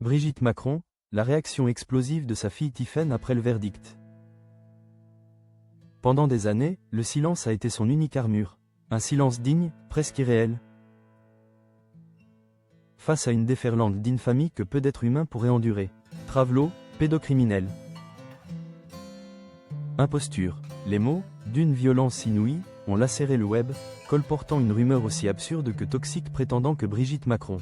Brigitte Macron, la réaction explosive de sa fille Tiphaine après le verdict. Pendant des années, le silence a été son unique armure. Un silence digne, presque irréel. Face à une déferlante d'infamie que peu d'êtres humains pourraient endurer. Travelot, pédocriminel. Imposture. Les mots, d'une violence inouïe, ont lacéré le web, colportant une rumeur aussi absurde que toxique prétendant que Brigitte Macron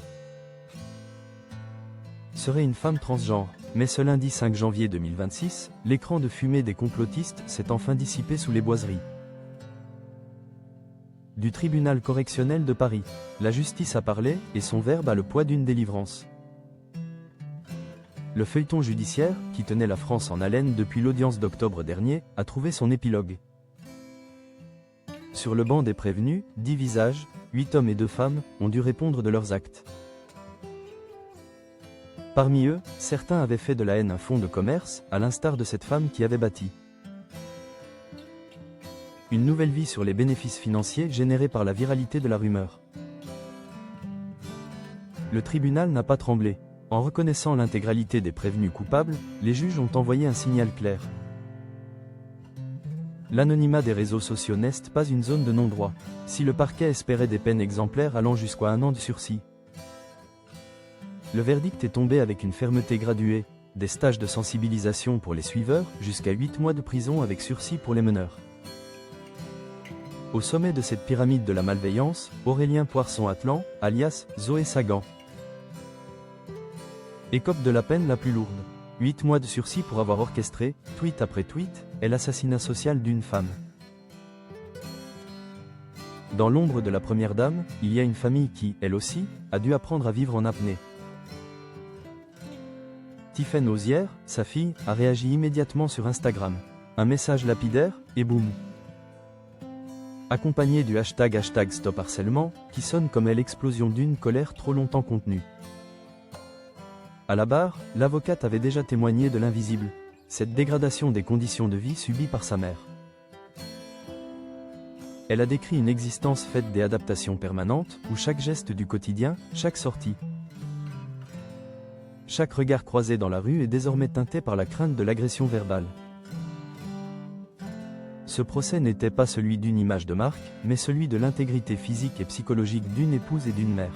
serait une femme transgenre. Mais ce lundi 5 janvier 2026, l'écran de fumée des complotistes s'est enfin dissipé sous les boiseries du tribunal correctionnel de Paris. La justice a parlé, et son verbe a le poids d'une délivrance. Le feuilleton judiciaire, qui tenait la France en haleine depuis l'audience d'octobre dernier, a trouvé son épilogue. Sur le banc des prévenus, 10 visages, 8 hommes et 2 femmes, ont dû répondre de leurs actes. Parmi eux, certains avaient fait de la haine un fonds de commerce, à l'instar de cette femme qui avait bâti une nouvelle vie sur les bénéfices financiers générés par la viralité de la rumeur. Le tribunal n'a pas tremblé. En reconnaissant l'intégralité des prévenus coupables, les juges ont envoyé un signal clair. L'anonymat des réseaux sociaux n'est pas une zone de non-droit. Si le parquet espérait des peines exemplaires allant jusqu'à 1 an de sursis, le verdict est tombé avec une fermeté graduée, des stages de sensibilisation pour les suiveurs, jusqu'à 8 mois de prison avec sursis pour les meneurs. Au sommet de cette pyramide de la malveillance, Aurélien Poisson-Atlan, alias Zoé Sagan, écope de la peine la plus lourde. 8 mois de sursis pour avoir orchestré, tweet après tweet, l'assassinat social d'une femme. Dans l'ombre de la première dame, il y a une famille qui, elle aussi, a dû apprendre à vivre en apnée. Tiphaine Ozière, sa fille, a réagi immédiatement sur Instagram. Un message lapidaire, et boum. Accompagné du hashtag #StopHarcèlement, qui sonne comme l'explosion d'une colère trop longtemps contenue. À la barre, l'avocate avait déjà témoigné de l'invisible, cette dégradation des conditions de vie subie par sa mère. Elle a décrit une existence faite d'adaptations permanentes, où chaque geste du quotidien, chaque sortie, chaque regard croisé dans la rue est désormais teinté par la crainte de l'agression verbale. Ce procès n'était pas celui d'une image de marque, mais celui de l'intégrité physique et psychologique d'une épouse et d'une mère.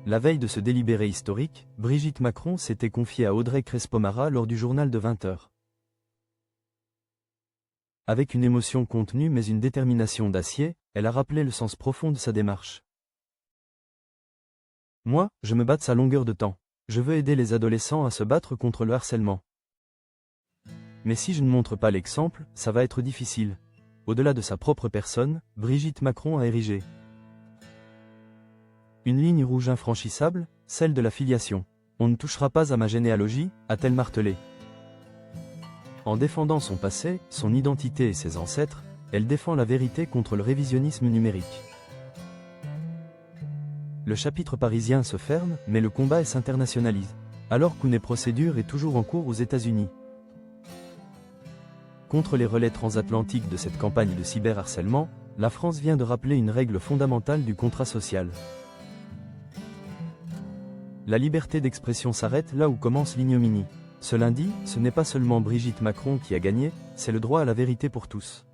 La veille de ce délibéré historique, Brigitte Macron s'était confiée à Audrey Crespo-Mara lors du journal de 20h. Avec une émotion contenue mais une détermination d'acier, elle a rappelé le sens profond de sa démarche. Moi, je me bats de sa longueur de temps. Je veux aider les adolescents à se battre contre le harcèlement. Mais si je ne montre pas l'exemple, ça va être difficile. Au-delà de sa propre personne, Brigitte Macron a érigé une ligne rouge infranchissable, celle de la filiation. On ne touchera pas à ma généalogie, a-t-elle martelé. En défendant son passé, son identité et ses ancêtres, elle défend la vérité contre le révisionnisme numérique. Le chapitre parisien se ferme, mais le combat s'internationalise. Alors qu'une procédure est toujours en cours aux États-Unis. Contre les relais transatlantiques de cette campagne de cyberharcèlement, la France vient de rappeler une règle fondamentale du contrat social. La liberté d'expression s'arrête là où commence l'ignominie. Ce lundi, ce n'est pas seulement Brigitte Macron qui a gagné, c'est le droit à la vérité pour tous.